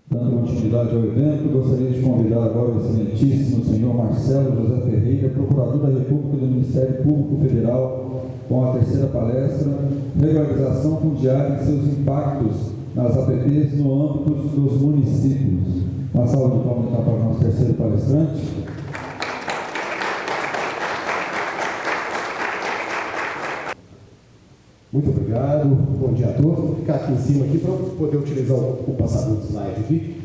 Dando continuidade ao evento, gostaria de convidar agora o excelentíssimo senhor Marcelo José Ferreira, procurador da República do Ministério Público Federal, com a terceira palestra, Regularização Fundiária e seus impactos nas APPs no âmbito dos municípios. Uma salva de palmas então para o nosso terceiro palestrante. Muito obrigado, bom dia a todos. Vou ficar aqui em cima aqui para poder utilizar o passador de slide aqui.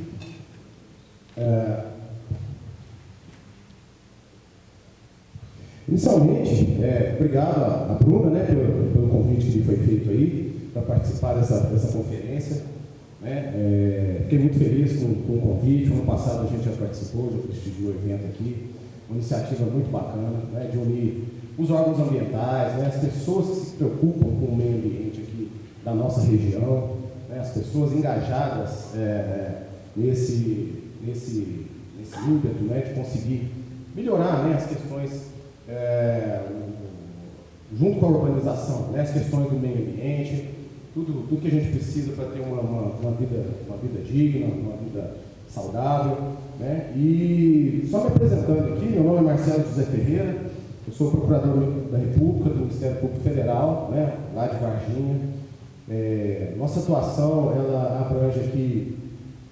Inicialmente, obrigado a Bruna, né, pelo convite que foi feito aí para participar dessa conferência. Fiquei muito feliz com o convite. Ano passado a gente já participou, já prestigiou o evento aqui. Uma iniciativa muito bacana, né, de unir os órgãos ambientais, né, as pessoas que se preocupam com o meio ambiente aqui da nossa região, né, as pessoas engajadas nesse ímpeto, né, de conseguir melhorar, né, as questões junto com a urbanização, né, as questões do meio ambiente, tudo que a gente precisa para ter uma vida digna, uma vida saudável, né. E só me apresentando aqui, meu nome é Marcelo José Ferreira. Eu sou procurador da República, do Ministério Público Federal, né, lá de Varginha. Nossa atuação, ela abrange aqui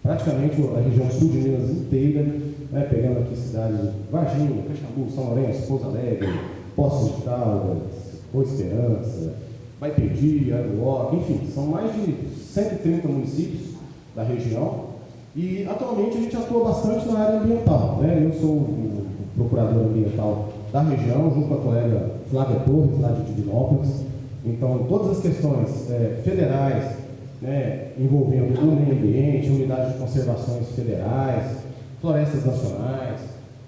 praticamente a região sul de Minas inteira, né, pegando aqui cidades de Varginha, Caxambu, São Lourenço, Pouso Alegre, Poços de Caldas, Boa Esperança, Baipedi, Aruoca, enfim, são mais de 130 municípios da região. E atualmente a gente atua bastante na área ambiental, né? Eu sou o procurador ambiental da região, junto com a colega Flávia Torres, lá de Divinópolis. Então, todas as questões federais, né, envolvendo o meio ambiente, unidades de conservações federais, florestas nacionais,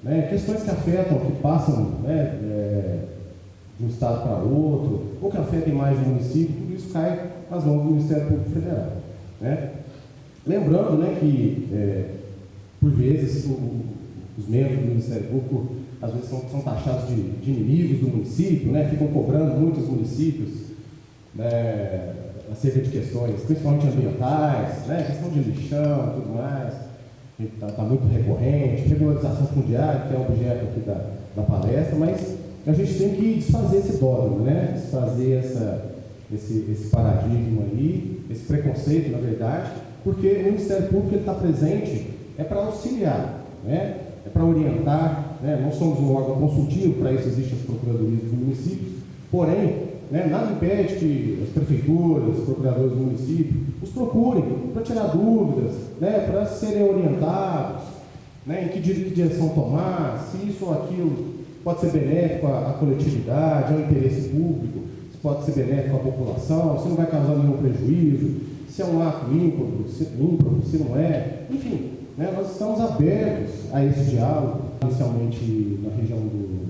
né, questões que afetam, que passam, né, de um estado para outro, ou que afetem mais de um município, tudo isso cai nas mãos do Ministério Público Federal, né? Lembrando, né, que, por vezes, os membros do Ministério Público às vezes são taxados de inimigos do município, né? Ficam cobrando muitos municípios, né, acerca de questões, principalmente ambientais, né? Questão de lixão e tudo mais, está muito recorrente, regularização fundiária, que é o objeto aqui da palestra, mas a gente tem que desfazer esse dogma, né? Desfazer esse paradigma aí, esse preconceito, na verdade, porque o Ministério Público está presente para auxiliar, né? Para orientar, né? Nós somos um órgão consultivo, para isso existem as procuradorias dos municípios, porém, né, nada impede que as prefeituras, os procuradores do município os procurem para tirar dúvidas, né, para serem orientados, né, em que direção tomar, se isso ou aquilo pode ser benéfico à coletividade, ao interesse público, se pode ser benéfico à população, se não vai causar nenhum prejuízo, se é um ato ímprobo, se não é, enfim. Nós estamos abertos a esse diálogo, inicialmente na região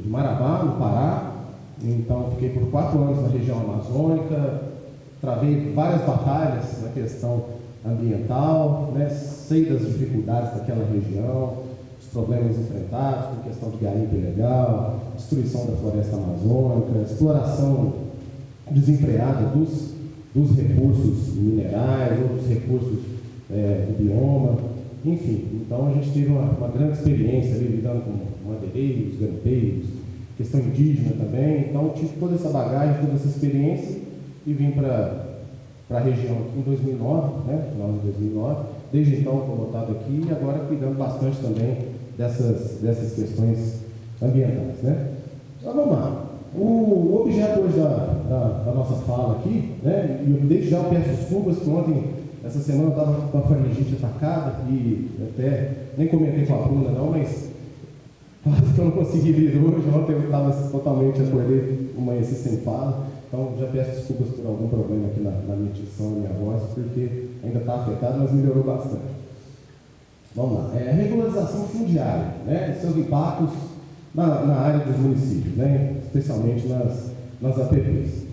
de Marabá, no Pará. Então, fiquei por 4 anos na região amazônica, travei várias batalhas na questão ambiental, né? Sei das dificuldades daquela região, os problemas enfrentados com questão de garimpo ilegal, destruição da floresta amazônica, exploração desenfreada dos recursos minerais, ou dos recursos do bioma. Enfim, então a gente teve uma grande experiência ali lidando com madeireiros, garimpeiros, questão indígena também. Então tive toda essa bagagem, toda essa experiência e vim para a região aqui em 2009, né, final de 2009. Desde então estou lotado aqui e agora cuidando bastante também dessas questões ambientais, né. Então vamos lá. O objeto hoje da nossa fala aqui, né, e desde já eu peço desculpas que ontem, essa semana eu estava com a faringite atacada e até nem comentei com a Bruna não, mas quase que eu não consegui vir hoje. Ontem eu estava totalmente, acordei amanheci sem fala, então já peço desculpas por algum problema aqui na minha dicção, na minha voz, porque ainda está afetado, mas melhorou bastante. Vamos lá. Regularização fundiária, né, seus impactos na área dos municípios, né, especialmente nas APPs.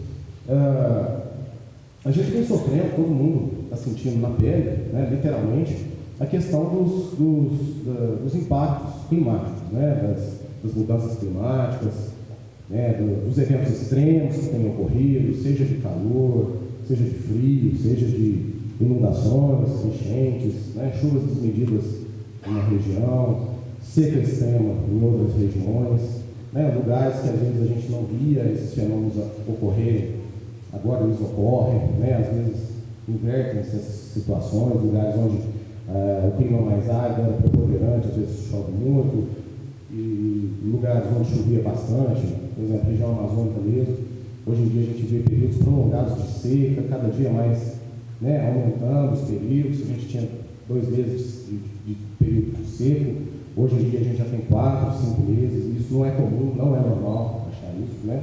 A gente vem sofrendo, todo mundo está sentindo na pele, né, literalmente, a questão dos impactos climáticos, né, das mudanças climáticas, né, dos eventos extremos que têm ocorrido, seja de calor, seja de frio, seja de inundações, enchentes, né, chuvas desmedidas em uma região, seca extrema em outras regiões, né, lugares que às vezes a gente não via esses fenômenos ocorrerem, agora eles ocorrem, né, às vezes invertem essas situações, lugares onde o clima mais árido era preponderante, às vezes chove muito, e lugares onde chovia bastante, por exemplo, a região amazônica mesmo. Hoje em dia a gente vê períodos prolongados de seca, cada dia mais, né, aumentando os períodos. A gente tinha 2 meses de período seco, hoje em dia a gente já tem 4, 5 meses. Isso não é comum, não é normal achar isso, né?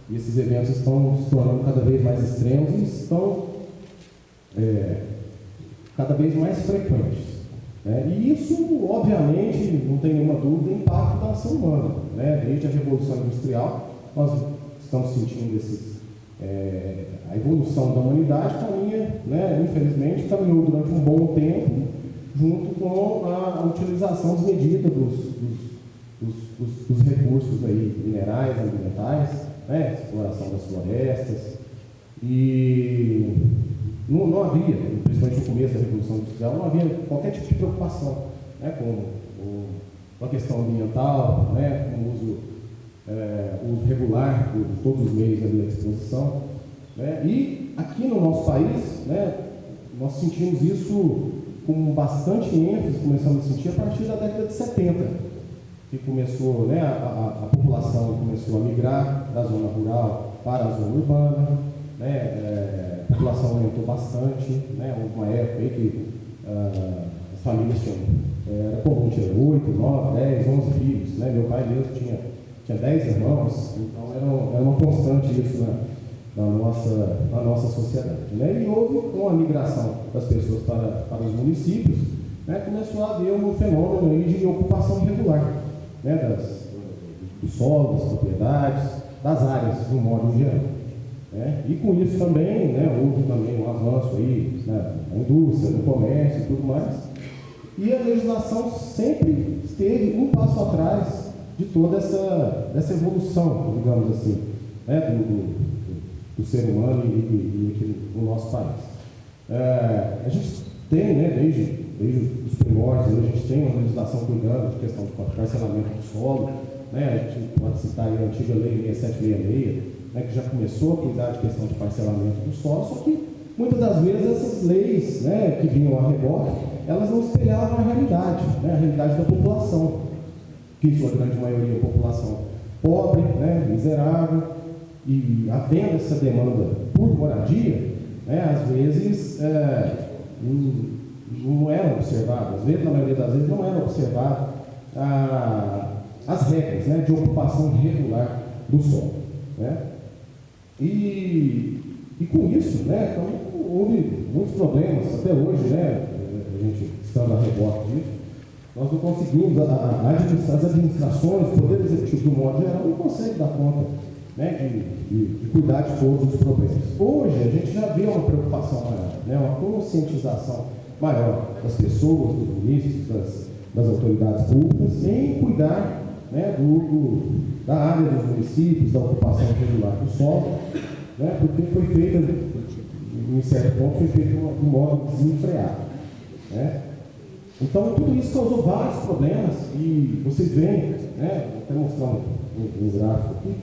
E esses eventos estão se tornando cada vez mais extremos e estão cada vez mais frequentes. E isso, obviamente, não tem nenhuma dúvida, impacta da ação humana. Desde a Revolução Industrial, nós estamos sentindo a evolução da humanidade caminha, infelizmente, caminhou durante um bom tempo, junto com a utilização desmedida dos recursos aí, minerais, ambientais, exploração das florestas. E não havia, principalmente no começo da Revolução Industrial, não havia qualquer tipo de preocupação com a questão ambiental, com o uso regular de todos os meios ali à disposição. E aqui no nosso país, nós sentimos isso com bastante ênfase, começamos a sentir a partir da década de 70, que começou, a população começou a migrar da zona rural para a zona urbana, a população aumentou bastante, houve uma época aí que as famílias era comum ter 8, 9, 10, 11 filhos, meu pai mesmo tinha 10 irmãos, então era uma constante isso na nossa sociedade. E houve, com a migração das pessoas para os municípios, começou a haver um fenômeno aí de ocupação irregular, dos solos, das propriedades, das áreas, de um modo geral. E com isso também, houve também um avanço aí na indústria, no comércio e tudo mais. E a legislação sempre esteve um passo atrás de toda essa evolução, digamos assim, do ser humano e aqui no nosso país. A gente tem, desde os primórdios, a gente tem uma legislação cuidando de questão de parcelamento do solo, a gente pode citar aí a antiga Lei 6766, que já começou a cuidar de questão de parcelamento do solo, só que muitas das vezes essas leis, que vinham a reboque, elas não espelhavam a realidade da população, que em sua grande maioria é a população pobre, miserável, e havendo essa demanda por moradia, às vezes não eram observadas, às vezes, na maioria das vezes, não eram observadas as regras de ocupação regular do solo. E com isso, também houve muitos problemas, até hoje, a gente estando a reboque disso, nós não conseguimos, as administrações, o Poder Executivo do modo geral, não consegue dar conta de cuidar de todos os problemas. Hoje, a gente já vê uma preocupação maior, uma conscientização maior das pessoas, dos munícipes, das autoridades públicas, em cuidar da área dos municípios, da ocupação regular do solo, porque foi feita, em certo ponto, foi feita de um modo desenfreado. Então, tudo isso causou vários problemas e vocês veem, vou até mostrar um gráfico aqui.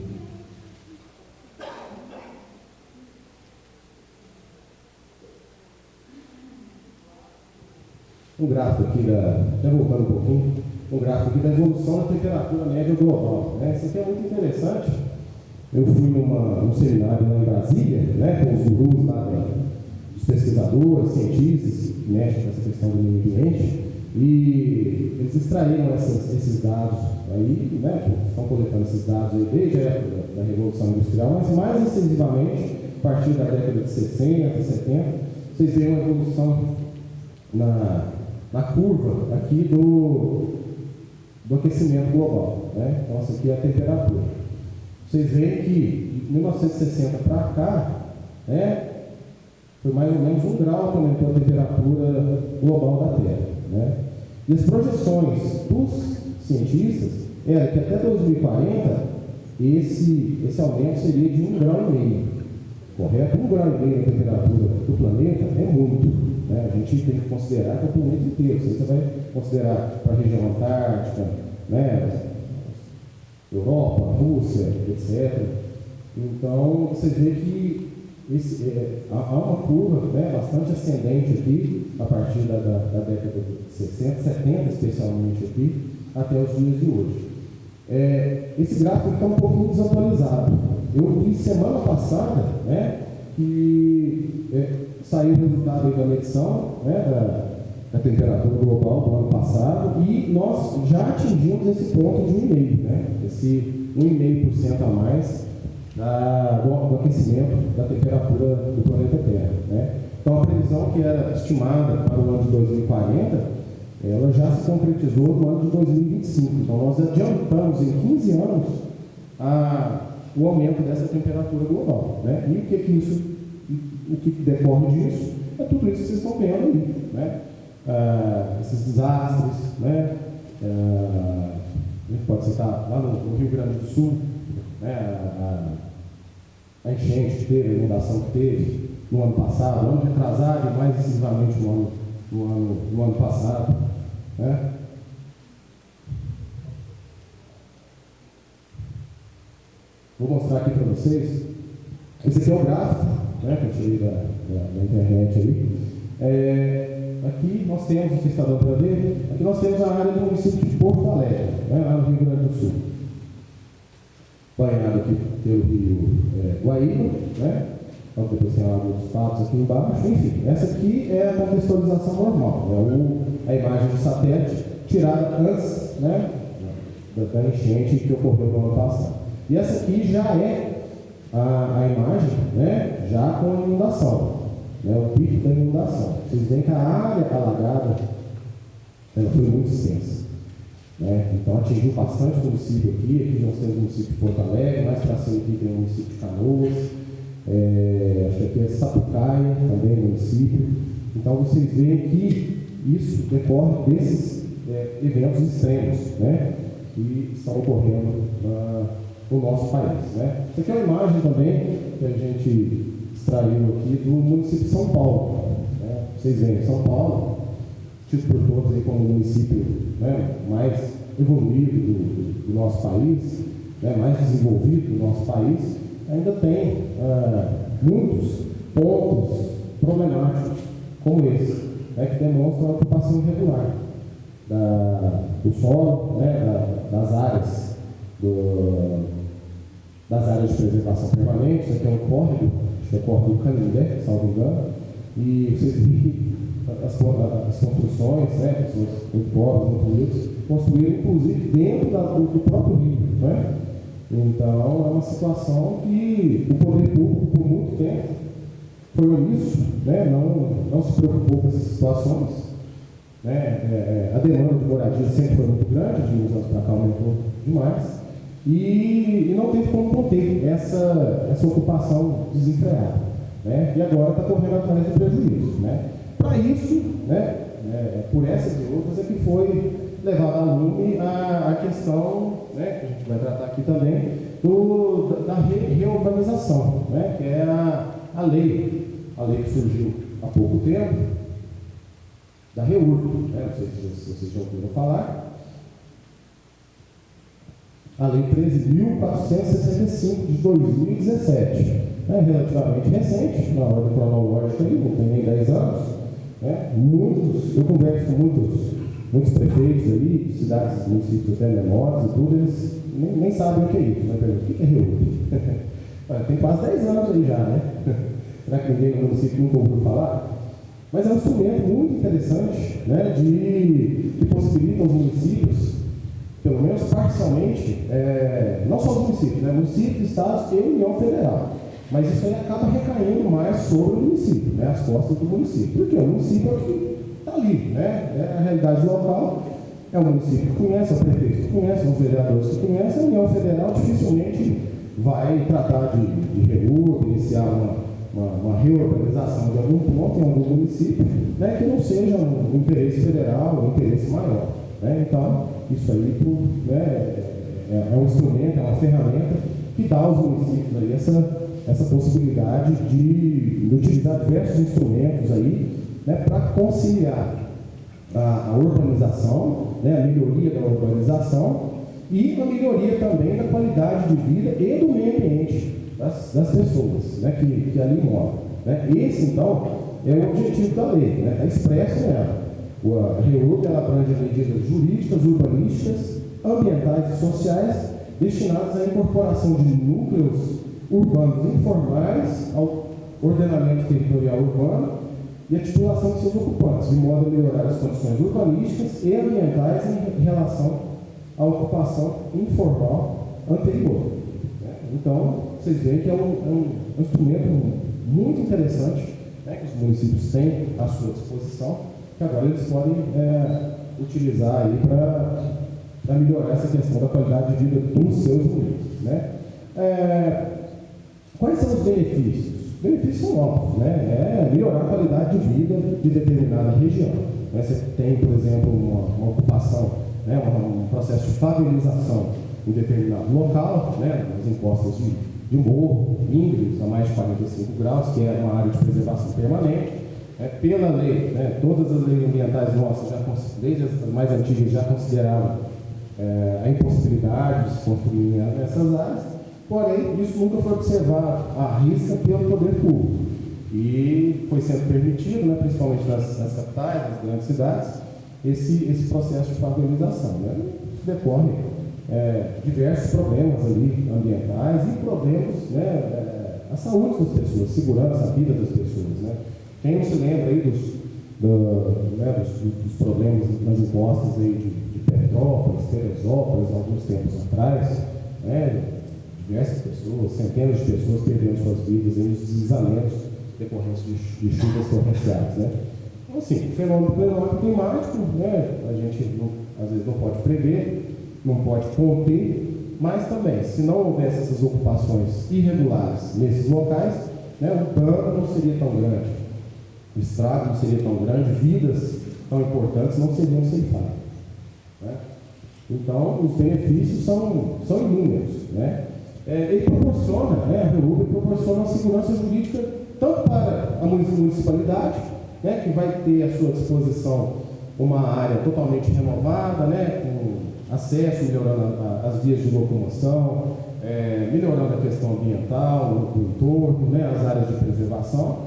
Um gráfico aqui, já voltando um pouquinho, um gráfico aqui da evolução da temperatura média global. Isso aqui é muito interessante. Eu fui num seminário lá em Brasília, com os gurus lá dos pesquisadores, cientistas que mexem com essa questão do meio ambiente, e eles extraíram esses dados aí, estão coletando esses dados aí desde a época da Revolução Industrial, mas mais extensivamente, a partir da década de 60, 70, vocês veem uma evolução na curva aqui do aquecimento global. Então, essa aqui é a temperatura. Vocês veem que de 1960 para cá, foi mais ou menos 1 grau que aumentou a temperatura global da Terra. E as projeções dos cientistas eram que até 2040 esse aumento seria de 1,5 grau. Correto? 1,5 grau na temperatura do planeta é muito. né? A gente tem que considerar que é o planeta inteiro. Você vai considerar para a região antártica, né? Europa, Rússia, etc. Então, você vê que há uma curva, né, bastante ascendente aqui, a partir da década de 60, 70 especialmente aqui, até os dias de hoje. Esse gráfico está um pouquinho desatualizado. Eu vi semana passada, né, que saiu o resultado aí da medição, né, da temperatura global do ano passado, e nós já atingimos esse ponto de 1,5%, né, esse 1,5% a mais do aquecimento da temperatura do planeta Terra, né. Então, a previsão que era estimada para o ano de 2040, ela já se concretizou no ano de 2025. Então, nós adiantamos em 15 anos o aumento dessa temperatura global, né. E o que decorre disso é tudo isso que vocês estão vendo aí, né. Esses desastres, né? A gente pode citar lá no Rio Grande do Sul, né? A enchente que teve, a inundação que teve no ano passado, no ano retrasado e mais decisivamente no ano passado, né? Vou mostrar aqui para vocês. Esse aqui é o gráfico, né, que eu tirei da internet aí. Aqui nós temos, vocês estão dando para ver, aqui nós temos a área do município de Porto Alegre, né, lá no Rio Grande do Sul. Banhado aqui pelo rio Guaíba, né? Então depois tem a água dos Patos aqui embaixo. Enfim, essa aqui é a contextualização normal, a imagem de satélite tirada antes, né, da enchente que ocorreu no ano passado. E essa aqui já é a imagem, né, já com a inundação. O pico da inundação. Vocês veem que a área alagada ela foi muito extensa, né? Então atingiu bastante município aqui. Aqui nós temos o município de Porto Alegre, mais para cima aqui tem o município de Canoas, acho que aqui é Sapucaia, também município. Então vocês veem que isso decorre desses eventos extremos, né, que estão ocorrendo no nosso país, né? Essa aqui é uma imagem também que a gente extraiu aqui do município de São Paulo, né? Vocês veem, São Paulo, tido por todos aí como o município, né, mais evoluído do nosso país, né, mais desenvolvido do nosso país, ainda tem muitos pontos problemáticos como esse, né, que demonstram a ocupação irregular do solo, né, das áreas de preservação permanente. Isso aqui é um córrego, acho que é o córrego do Canindé, salvo engano, e vocês viram que as construções, né, pessoas muito pobres, muito humildes, construíram inclusive dentro do próprio rio, né? Então é uma situação que o poder público por muito tempo foi omisso, né? Não se preocupou com essas situações, né? A demanda de moradia sempre foi muito grande, de uns anos para cá aumentou demais. E não teve como conter essa ocupação desenfreada, né? E agora está correndo atrás do prejuízo, né? Para isso, né, por essas e outras, é que foi levada a lume a questão, né, que a gente vai tratar aqui também, da reurbanização, né, que é a lei que surgiu há pouco tempo, da REURB, né? Não sei se vocês já ouviram falar. A Lei 13.465 de 2017. É relativamente recente, na ordem cronológica, não tem nem 10 anos. Né? Eu converso com muitos prefeitos aí, cidades, municípios até menores e tudo, eles nem sabem o que é isso. Né? O que é REURB? Tem quase 10 anos aí já, né? Será que ninguém no município nunca ouviu falar? Mas é um instrumento muito interessante, né, que possibilita aos municípios, pelo menos parcialmente, não só os municípios, né, municípios, estados e União Federal, mas isso aí acaba recaindo mais sobre o município, né, as costas do município, porque o município é o que está ali, né, é a realidade local, é o município que conhece, é o prefeito que conhece, os vereadores que conhecem. A União Federal dificilmente vai tratar de REURB, iniciar uma reorganização de algum ponto em algum município, né, que não seja um interesse federal, um interesse maior. Né? Então, isso aí é um instrumento, é uma ferramenta que dá aos municípios aí essa possibilidade de utilizar diversos instrumentos aí, né, para conciliar a urbanização, né, a melhoria da urbanização e a melhoria também da qualidade de vida e do meio ambiente das pessoas, né, que ali moram. Né. Esse, então, é o objetivo da lei, né, está expresso nela. A REURB ela abrange medidas jurídicas, urbanísticas, ambientais e sociais destinadas à incorporação de núcleos urbanos informais ao ordenamento territorial urbano e a titulação de seus ocupantes, de modo a melhorar as condições urbanísticas e ambientais em relação à ocupação informal anterior. Então, vocês veem que é um instrumento muito interessante, né, que os municípios têm à sua disposição, que agora eles podem utilizar aí para melhorar essa questão da qualidade de vida dos seus municípios. Né? Quais são os benefícios? Os benefícios são óbvios, né? É melhorar a qualidade de vida de determinada região. Né? Você tem, por exemplo, uma ocupação, né? um processo de favelização em determinado local, né? As encostas de morro, íngremes a mais de 45 graus, que é uma área de preservação permanente. Pela lei, né? Todas as leis ambientais nossas, desde as mais antigas, já consideravam a impossibilidade de se construir nessas áreas. Porém, isso nunca foi observado à risca pelo poder público. E foi sendo permitido, né, principalmente nas capitais, nas grandes cidades, esse processo de favelização. Né? Isso decorre diversos problemas ali ambientais e problemas, né, a saúde das pessoas, segurança, a vida das pessoas. Né? Quem não se lembra aí dos problemas nas encostas aí de Petrópolis, Teresópolis, alguns tempos atrás, né? Diversas pessoas, centenas de pessoas perdendo suas vidas nos deslizamentos decorrentes de chuvas torrenciais. Né? Então, assim, fenômeno climático, né? A gente às vezes não pode prever, não pode conter, mas também, se não houvesse essas ocupações irregulares nesses locais, né, o dano não seria tão grande, o estrago não seria tão grande, vidas tão importantes não seriam ceifadas. Né? Então, os benefícios são inúmeros. Né? Ele proporciona, né, a REURB proporciona uma segurança jurídica tanto para a municipalidade, né, que vai ter à sua disposição uma área totalmente renovada, né, com acesso, melhorando as vias de locomoção, melhorando a questão ambiental, do entorno, né, as áreas de preservação,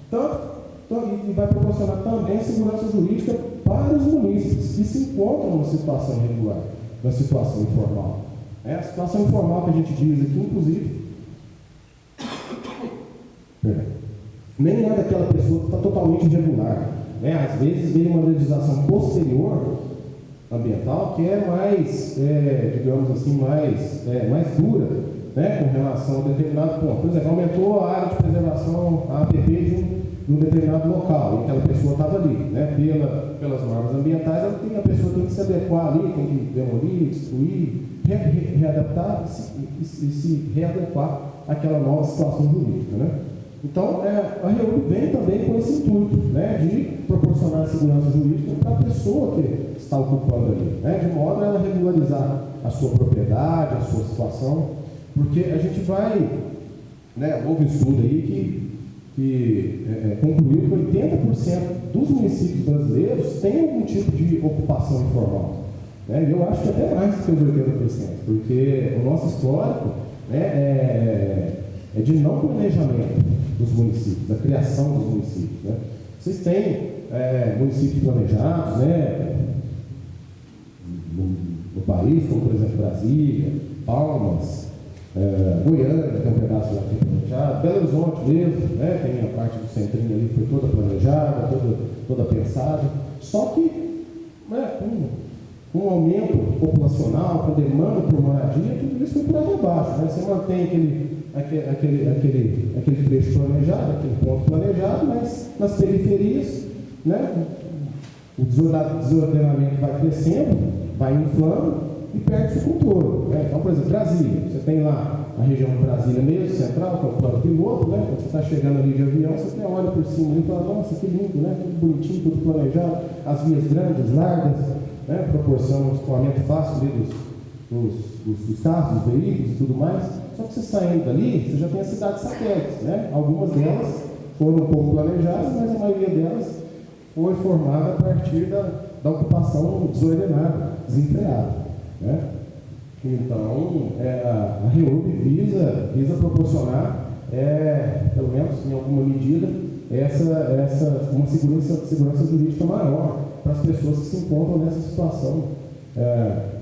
e vai proporcionar também segurança jurídica para os munícipes que se encontram numa situação irregular, na situação informal. A situação informal que a gente diz aqui, inclusive, nem é daquela pessoa que está totalmente irregular. Né? Às vezes vem uma legislação posterior ambiental que é mais, digamos assim, mais dura, né? Com relação a determinado ponto. Por exemplo, aumentou a área de preservação, a APP de um determinado local, e aquela pessoa estava ali, né? Pelas normas ambientais, a pessoa tem que se adequar ali, tem que demolir, destruir, readaptar e se readequar àquela nova situação jurídica. Né? Então, a REURB vem também com esse intuito, né, de proporcionar segurança jurídica para a pessoa que está ocupando ali, né, de modo a ela regularizar a sua propriedade, a sua situação, porque a gente vai, né, houve um estudo aí que concluiu que 80% dos municípios brasileiros têm algum tipo de ocupação informal. E eu acho que até mais do que os 80%, porque o nosso histórico, né, é de não planejamento dos municípios, da criação dos municípios. Né? Vocês têm municípios planejados, né, no país, como por exemplo Brasília, Palmas, Goiânia, que tem um pedaço lá que é planejado, Belo Horizonte mesmo, né, tem a parte do centrinho ali que foi toda planejada, toda pensada, só que, né, com um aumento populacional, com demanda por moradia, tudo isso foi por água abaixo. Né? Você mantém aquele trecho planejado, aquele ponto planejado, mas nas periferias, né, o desordenamento vai crescendo, vai inflando e perde o controle. Né? Então, por exemplo, Brasília, você tem lá a região de Brasília mesmo, central, que é o plano piloto, né? Quando você está chegando ali de avião, você olha por cima e fala, nossa, que lindo, né? Tudo bonitinho, tudo planejado, as vias grandes, largas, né? Proporcionam um escoamento fácil ali dos carros, dos veículos e tudo mais. Só que você saindo dali, você já tem as cidades satélites, né? Algumas delas foram um pouco planejadas, mas a maioria delas foi formada a partir da ocupação desordenada, desenfreada, né? Então, a REURB visa proporcionar, pelo menos em alguma medida, uma segurança jurídica maior para as pessoas que se encontram nessa situação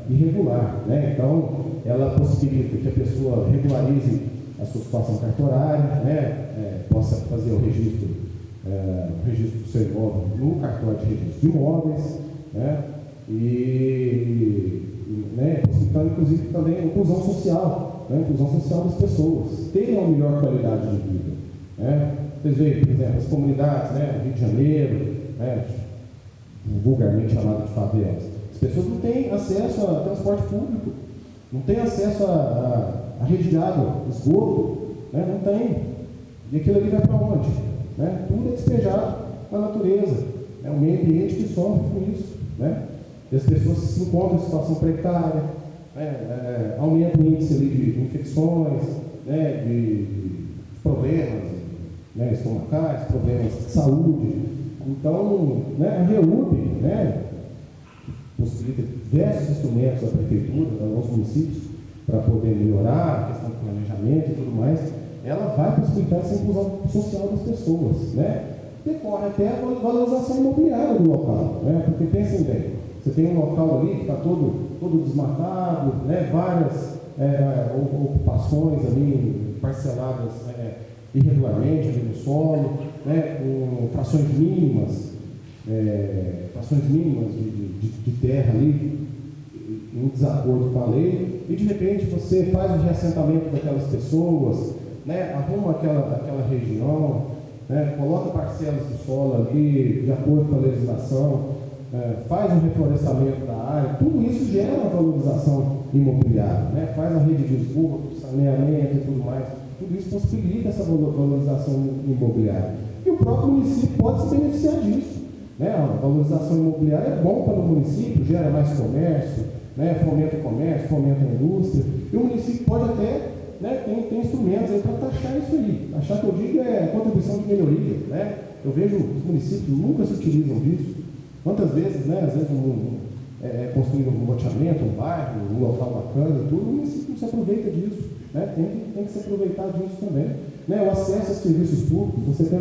irregular, né? Então, ela possibilita que a pessoa regularize a sua situação cartorária, né? Possa fazer o registro do seu imóvel no cartório de registro de imóveis, né? Né, possibilitando, inclusive, também a inclusão social, né? Inclusão social das pessoas, terem uma melhor qualidade de vida, né? Vocês veem, por exemplo, as comunidades, né? Rio de Janeiro, né? Vulgarmente chamado de favelas, as pessoas não têm acesso a transporte público, não têm acesso a rede de água, esgoto, né? Não tem. E aquilo ali vai para onde? Né? Tudo é despejado na natureza, é o meio ambiente que sofre com isso, né? E as pessoas se encontram em situação precária, né? Aumenta o índice ali de infecções, né? de problemas, né? Estomacais, problemas de saúde. Então, né? A REURB, né? Possibilita diversos instrumentos da prefeitura, aos municípios, para poder melhorar a questão do planejamento e tudo mais. Ela vai possibilitar essa inclusão social das pessoas, né? Decorre até a valorização imobiliária do local, né? Porque pensem bem, você tem um local ali que está todo desmatado, né? Várias ocupações ali parceladas irregularmente ali no solo, né? Com frações mínimas de terra ali, em desacordo com a lei, e de repente você faz o reassentamento daquelas pessoas, né? Arruma aquela região, né? Coloca parcelas do solo ali, de acordo com a legislação, faz um reflorestamento da área, tudo isso gera uma valorização imobiliária, né? Faz a rede de esgoto, saneamento e tudo mais, tudo isso possibilita essa valorização imobiliária. E o próprio município pode se beneficiar disso, né? A valorização imobiliária é bom para o município, gera mais comércio, né? Fomenta o comércio, fomenta a indústria, e o município pode até, né, tem instrumentos aí para taxar isso aí. Taxar, que eu digo, é contribuição de melhoria, né? Eu vejo os municípios nunca se utilizam disso. Quantas vezes, né, às vezes construir um loteamento, um bairro, um local bacana e tudo, o município não se aproveita disso, né? Tem que se aproveitar disso também, né? O acesso a serviços públicos, você tem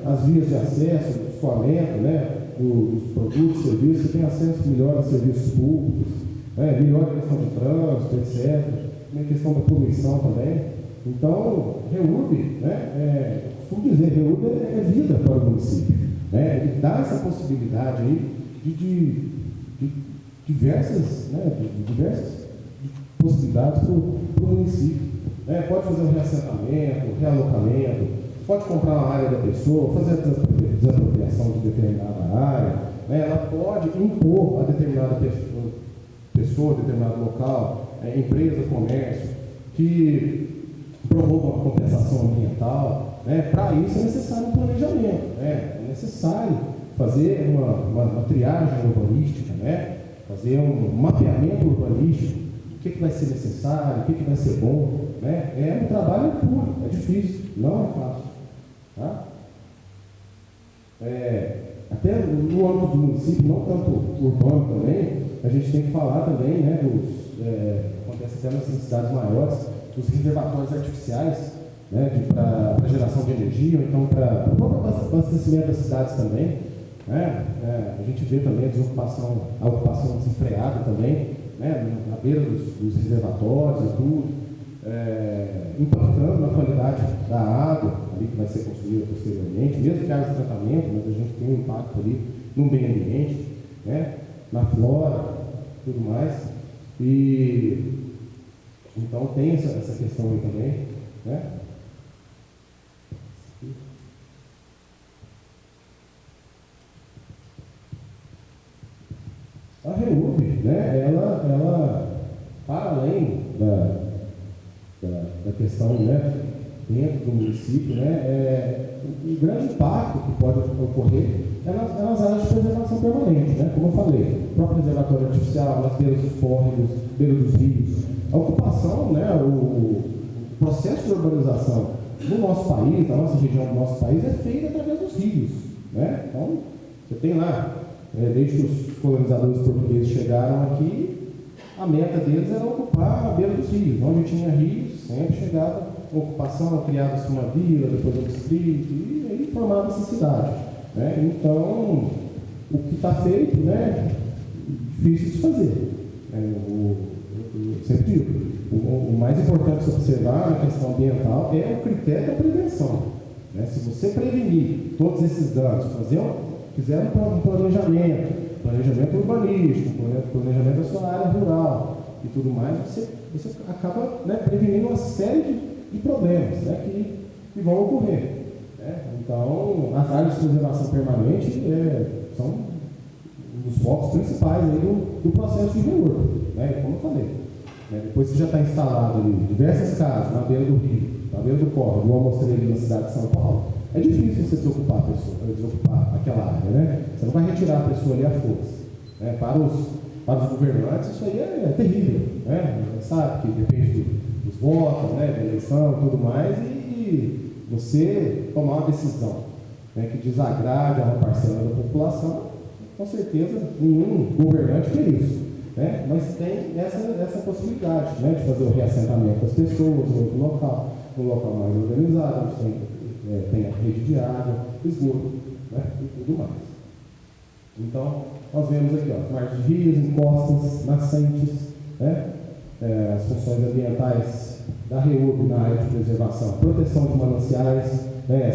as vias de acesso, o escoamento, né, dos produtos, serviços, você tem acesso melhor a serviços públicos, né? Melhor a questão de trânsito, etc. Tem a questão da poluição também. Então, REURB, né, costumo dizer, REURB é vida para o município, né? Ele dá essa possibilidade aí de diversas possibilidades para o município. Né? Pode fazer um reassentamento, realocamento, pode comprar uma área da pessoa, fazer a desapropriação de determinada área, né? Ela pode impor a determinada pessoa, determinado local, empresa, comércio, que promova uma compensação ambiental, né? Para isso é necessário um planejamento, né? É necessário fazer uma triagem urbanística, né? Fazer um mapeamento urbanístico, o que vai ser necessário, o que vai ser bom, né? É um trabalho puro, é difícil, não é fácil, tá? Até no âmbito do município, não tanto urbano também, a gente tem que falar também, né, acontece até nas cidades maiores, dos reservatórios artificiais, né, para geração de energia, ou então para o próprio abastecimento das cidades também, né? A gente vê também a ocupação desenfreada também, né, na beira dos reservatórios e tudo, impactando na qualidade da água ali que vai ser consumida posteriormente, mesmo que haja tratamento, mas a gente tem um impacto ali no meio ambiente, né, na flora, tudo mais. E então tem essa questão aí também, né? A REURB, né, ela para além da questão, né, dentro do município, né, o grande impacto que pode ocorrer é nas áreas de preservação permanente, né, como eu falei, o próprio reservatório artificial, nas beiras dos córregos, beiras dos rios. A ocupação, né, o processo de urbanização no nosso país, na nossa região do nosso país, é feito através dos rios, né? Então, Você tem lá, desde que os colonizadores portugueses chegaram aqui, a meta deles era ocupar a beira dos rios. Onde tinha rios, sempre chegava a ocupação, criava-se uma vila, depois um distrito, e aí formava-se cidade. Né? Então, o que está feito, né, difícil de fazer. Eu sempre digo, o mais importante se observar na questão ambiental é o critério da prevenção. Né? Se você prevenir todos esses danos, fizeram um planejamento urbanístico, planejamento da sua área rural e tudo mais, você acaba, né, prevenindo uma série de problemas, né, que vão ocorrer. Né? Então, as áreas de preservação permanente são um dos focos principais aí do processo de reúno, né? Como eu falei. Né? Depois que já está instalado ali diversas casas na beira do rio, na beira do córrego, igual eu mostrei ali na cidade de São Paulo, é difícil você desocupar a pessoa, desocupar aquela área, né? Você não vai retirar a pessoa ali à força. Né? Para os governantes, isso aí é terrível. Né? A gente sabe que depende dos votos, né, da eleição e tudo mais, e você tomar uma decisão, né, que desagrade a uma parcela da população, com certeza nenhum governante quer isso. Né? Mas tem essa possibilidade, né, de fazer o reassentamento das pessoas em outro local, um local mais organizado, a gente tem a rede de água, esgoto, né, e tudo mais. Então, nós vemos aqui, ó, margens de rios, encostas, nascentes, né, as funções ambientais da REUB na área de preservação, proteção de mananciais, né,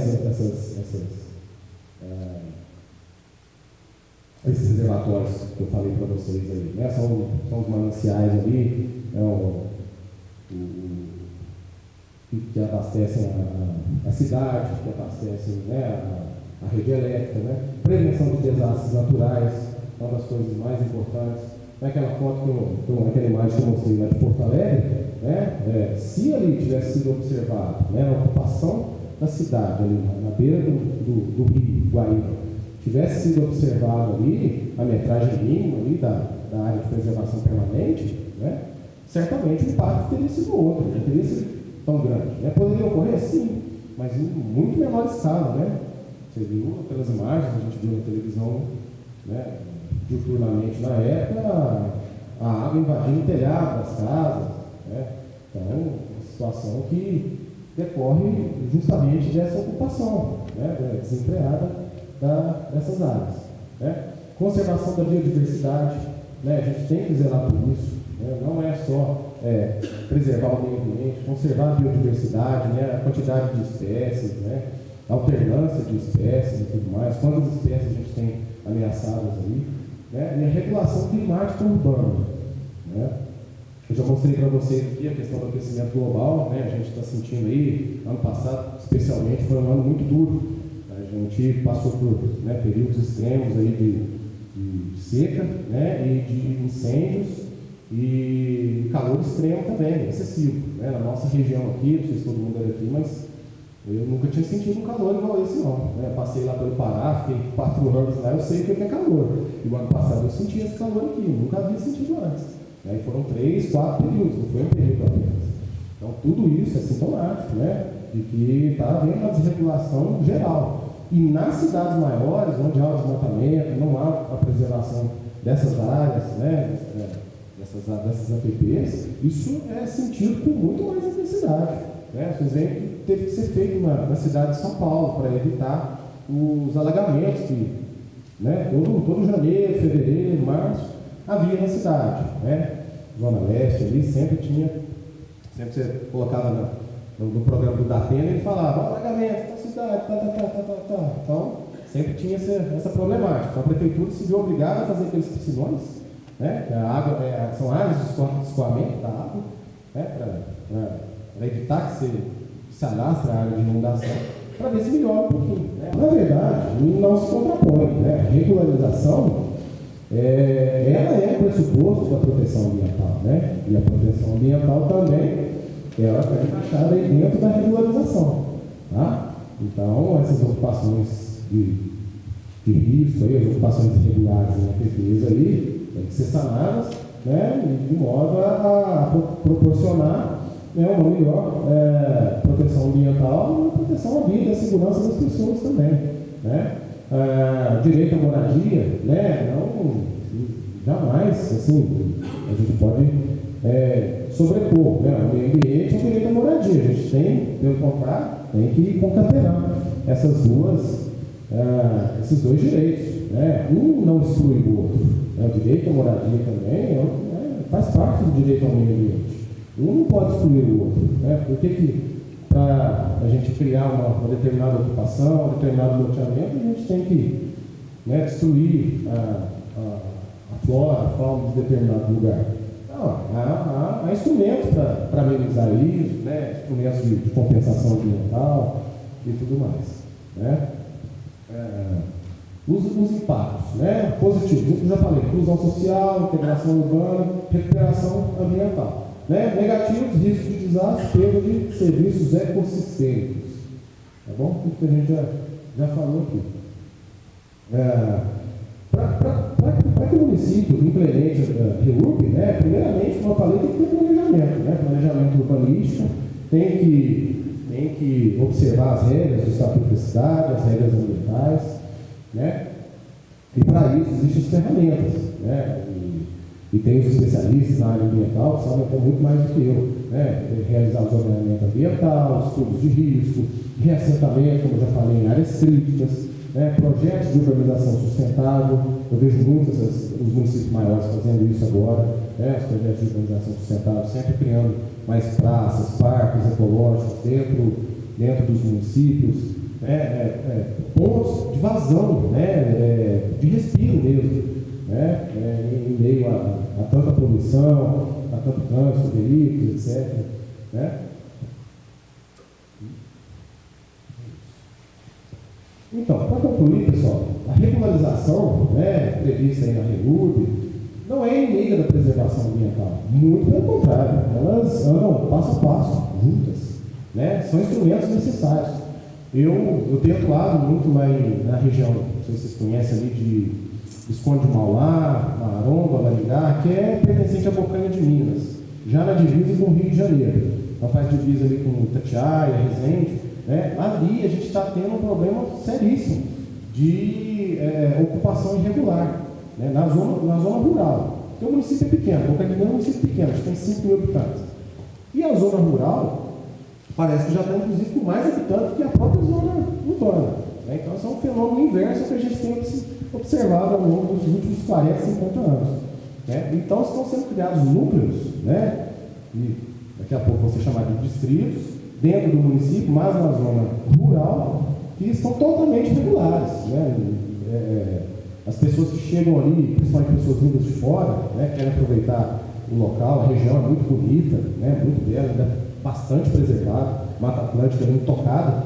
esses reservatórios que eu falei para vocês aí, né, são os mananciais ali, que abastecem a cidade, que abastecem, né, a rede elétrica, né? Prevenção de desastres naturais, uma das coisas mais importantes. Naquela foto, aquela imagem que eu mostrei lá de Porto Alegre, né, se ali tivesse sido observado, né, a ocupação da cidade, ali na beira do rio Guaíba, tivesse sido observado ali a metragem mínima ali da área de preservação permanente, né, certamente o impacto teria sido outro, não teria sido tão grande. Né? Poderia ocorrer, sim, mas em muito menor escala. Né? Você viu pelas imagens, a gente viu na televisão, né, diuturnamente na época, a água invadindo o telhado das casas. Né? Então, uma situação que decorre justamente dessa ocupação, né, desempregada dessas áreas. Né? Conservação da biodiversidade, né? A gente tem que zelar por isso. Né? Não é só preservar o meio ambiente, conservar a biodiversidade, né? A quantidade de espécies, né? A alternância de espécies e tudo mais, quantas espécies a gente tem ameaçadas aí, né? E a regulação climática urbana. Né? Eu já mostrei para vocês aqui a questão do aquecimento global, né? A gente está sentindo aí, ano passado especialmente, foi um ano muito duro. A gente passou por, né, períodos extremos aí de seca, né? E de incêndios e calor extremo também, excessivo. Né? Na nossa região aqui, não sei se todo mundo era aqui, mas eu nunca tinha sentido um calor igual esse não. Né? Passei lá pelo Pará, fiquei 4 anos lá, eu sei o que é calor. E o ano passado eu senti esse calor aqui, nunca havia sentido antes. Né? E foram 3, 4 períodos, não foi um período apenas. Então tudo isso é sintomático, né, de que está havendo uma desregulação geral. E nas cidades maiores, onde há o desmatamento, não há a preservação dessas áreas, né, dessas APPs, isso é sentido com muito mais intensidade. Né? Vocês veem que teve que ser feito na cidade de São Paulo para evitar os alagamentos que, né, todo janeiro, fevereiro, março, havia na cidade. Né? Zona Leste ali sempre você colocava no programa do Datena, ele falava, alagamento da cidade, Então, sempre tinha essa problemática. Então, a prefeitura se viu obrigada a fazer aqueles piscinões, né? A água, são áreas de escoamento da água, né? Para evitar que se alastre a área de inundação, para ver se melhora um pouquinho. Né? Na verdade, não se contrapõe. Né? A regularização ela é o pressuposto da proteção ambiental. Né? E a proteção ambiental também ela está encaixada aí dentro da regularização. Tá? Então, essas ocupações de risco, aí, as ocupações irregulares em APPs aí, tem que ser sanadas, né, de modo a proporcionar, né, uma melhor proteção ambiental e proteção à vida e à segurança das pessoas também. Né? direito à moradia, né? Não, jamais, assim, a gente pode sobrepor, né? O meio ambiente é o direito à moradia. A gente tem, pelo contrário, tem que concatenar esses dois direitos, né? Um não exclui o outro, né? O direito à moradia também faz parte do direito ao meio ambiente. Um não pode excluir o outro, né? Por que para a gente criar uma determinada ocupação, um determinado loteamento, a gente tem que, né, destruir a flora, a fauna de determinado lugar? Não, há instrumentos para amenizar isso, né? Instrumentos de compensação ambiental e tudo mais, né? Os impactos, né, positivos, eu já falei, inclusão social, integração urbana, recuperação ambiental. Né? Negativos, risco de desastre, perda de serviços ecossistêmicos. Tá bom? Tudo que a gente já falou aqui. Para que o município implemente a REURB, né, primeiramente, como eu falei, tem que ter planejamento, né? Planejamento urbanístico, tem que observar as regras do estatuto da cidade, as regras ambientais, né? E para isso existem as ferramentas, né? E tem os especialistas na área ambiental que sabem até muito mais do que eu, né? Realizar o zoneamento ambiental, estudos de risco, reassentamento, como eu já falei, em áreas críticas, né? Projetos de urbanização sustentável. Eu vejo muitos os municípios maiores fazendo isso agora, né? Os projetos de urbanização sustentável, sempre criando mais praças, parques ecológicos dentro dos municípios, pontos de vazão, né? De respiro mesmo. Né? Em meio a tanta poluição, a tanto trânsito, veículos, etc. Né? Então, para concluir, pessoal, a regularização, né, prevista aí na REURB não é inimiga da preservação ambiental. Muito pelo contrário, elas andam passo a passo, juntas. Né? São instrumentos necessários. Eu tenho atuado muito lá na região, não sei se vocês conhecem ali de Visconde de Mauá, Maromba, Maringá, que é pertencente à Bocanha de Minas, já na divisa com o Rio de Janeiro. Então faz divisa ali com Itatiaia, Resende, né? Ali a gente está tendo um problema seríssimo de ocupação irregular, né? na zona rural. Porque o município é pequeno, Bocanha de Minas é um município pequeno, a gente tem 5 mil habitantes. E a zona rural parece que já está inclusive com mais habitantes que a própria zona urbana. Né? Então esse é um fenômeno inverso que a gente tem observado ao longo dos últimos 40, 50 anos. Né? Então estão sendo criados núcleos, né? E daqui a pouco vão ser chamados de distritos, dentro do município, mas na zona rural, que estão totalmente regulares. Né? As pessoas que chegam ali, principalmente pessoas vindas de fora, né, querem aproveitar o local, a região é muito bonita, né, muito bela, ainda bastante preservada, Mata Atlântica é muito tocada.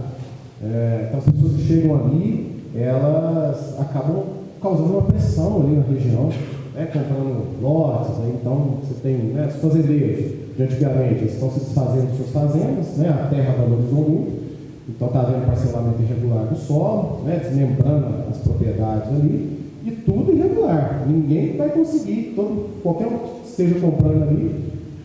Então as pessoas que chegam ali, elas acabam causando uma pressão ali na região, né, comprando lotes, aí, então você tem, né, os fazendeiros de antigamente, eles estão se desfazendo de suas fazendas, né, a terra valorizou muito, então está havendo parcelamento irregular do solo, né, desmembrando as propriedades ali, e tudo irregular. Ninguém vai conseguir, qualquer um que esteja comprando ali,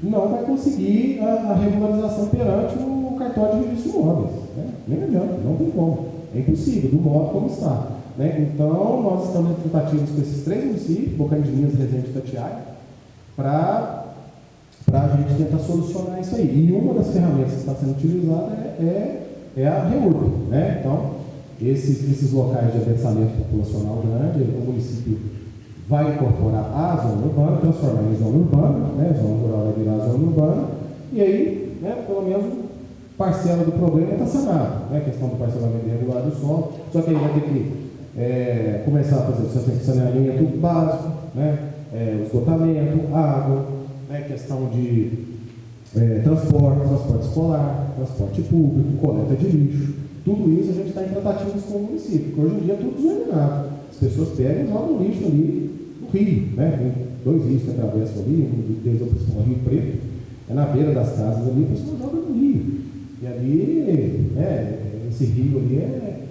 não vai conseguir a regularização perante o cartório de registro de imóveis. Né? Nem adianta, não tem como. É impossível, do modo como está. Né? Então, nós estamos em tratativas com esses 3 municípios, Bocanha de Minas, Resende e Itatiaia, para a gente tentar solucionar isso aí. E uma das ferramentas que está sendo utilizada é a REURB. Né? Então, esses locais de adensamento populacional grande, o município vai incorporar a zona urbana, transformar em zona urbana, né? Zona rural vai virar zona urbana, e aí, né, pelo menos, parcela do problema está sanada, né? A questão do parcelamento irregular do solo, só que aí vai ter que começar a fazer o saneamento básico, né? Esgotamento, água, né? Questão de transporte escolar, transporte público, coleta de lixo. Tudo isso a gente está em tratativas com o município, porque hoje em dia é tudo desordenado. As pessoas pegam e jogam lixo ali no rio, né? Tem 2 rios que atravessam ali, um deles é o Rio Preto, na beira das casas ali, a pessoa joga no rio. E ali, esse rio ali é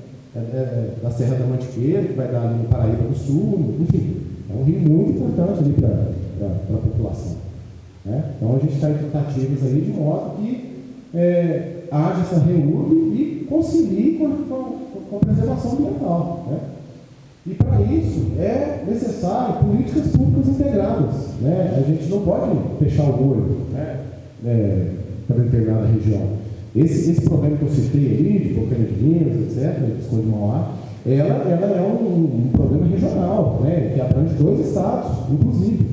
da Serra da Mantiqueira, que vai dar ali no Paraíba do Sul, enfim, é um rio muito importante ali para a população. Né? Então a gente está em tratativas aí de modo que haja essa REURB e concilie com a preservação ambiental. Né? E para isso é necessário políticas públicas integradas, né? A gente não pode fechar o olho, né? Para determinada região. Esse problema que eu citei ali, de Bocaina de Minas, etc., de Visconde de Mauá, ela é um problema regional, né? Que abrange 2 estados, inclusive,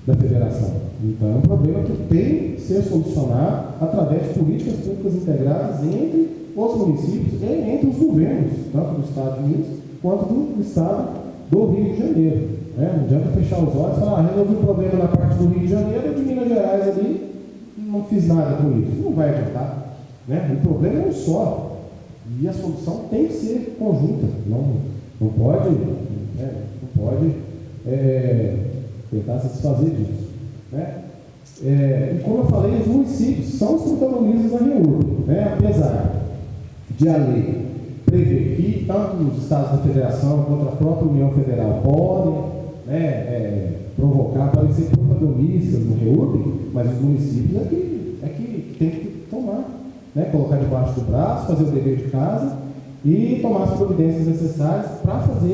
da federação. Então é um problema que tem que ser solucionado através de políticas públicas integradas entre os municípios e entre os governos, tanto do estado de Minas quanto do estado do Rio de Janeiro. Né? Não adianta fechar os olhos e falar, resolvi o problema na parte do Rio de Janeiro, de Minas Gerais ali, não fiz nada com isso. Não vai adiantar. Né? O problema é um só. E a solução tem que ser conjunta. Não pode tentar se desfazer disso. Né? E como eu falei, os municípios são os protagonistas da REURB, né? Apesar de a lei prever que tanto os estados da federação quanto a própria União Federal podem, né, podem ser protagonistas no REURB, mas os municípios é que tem que tomar, né? Colocar debaixo do braço, fazer o dever de casa e tomar as providências necessárias para fazer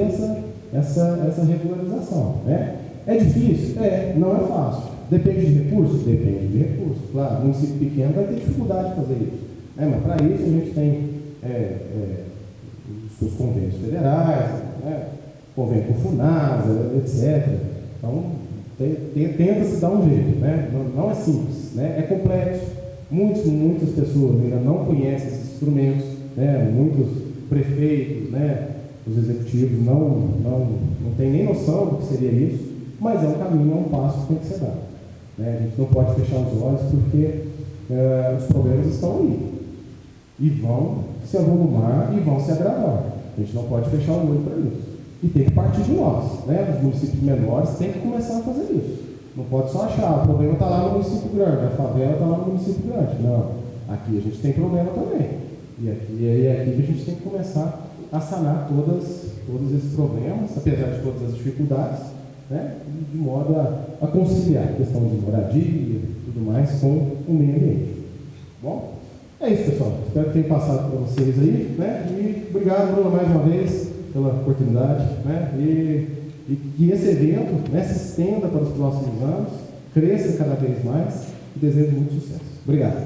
essa regularização. Né? É difícil? Não é fácil. Depende de recursos? Depende de recursos. Claro, o município pequeno vai ter dificuldade de fazer isso. Mas para isso a gente tem os seus convênios federais, né? Convênio com o FUNASA, etc. Então, tenta-se dar um jeito. Né? Não é simples, né? É complexo. Muitas pessoas ainda não conhecem esses instrumentos, né? Muitos prefeitos, né? Os executivos não têm nem noção do que seria isso, mas é um caminho, é um passo que tem que ser dado. Né? A gente não pode fechar os olhos porque os problemas estão aí e vão se avolumar e vão se agravar. A gente não pode fechar o olho para isso. E tem que partir de nós, né? Os municípios menores têm que começar a fazer isso. Não pode só achar, o problema está lá no município grande, a favela está lá no município grande. Não, aqui a gente tem problema também. E é aqui que a gente tem que começar a sanar todos esses problemas, apesar de todas as dificuldades, né? De modo a conciliar a questão de moradia e tudo mais com o meio ambiente. Bom, é isso, pessoal. Espero que tenha passado para vocês aí, né? E obrigado, Bruno, mais uma vez pela oportunidade, né? E que esse evento, né, se estenda para os próximos anos, cresça cada vez mais e desejo muito sucesso. Obrigado.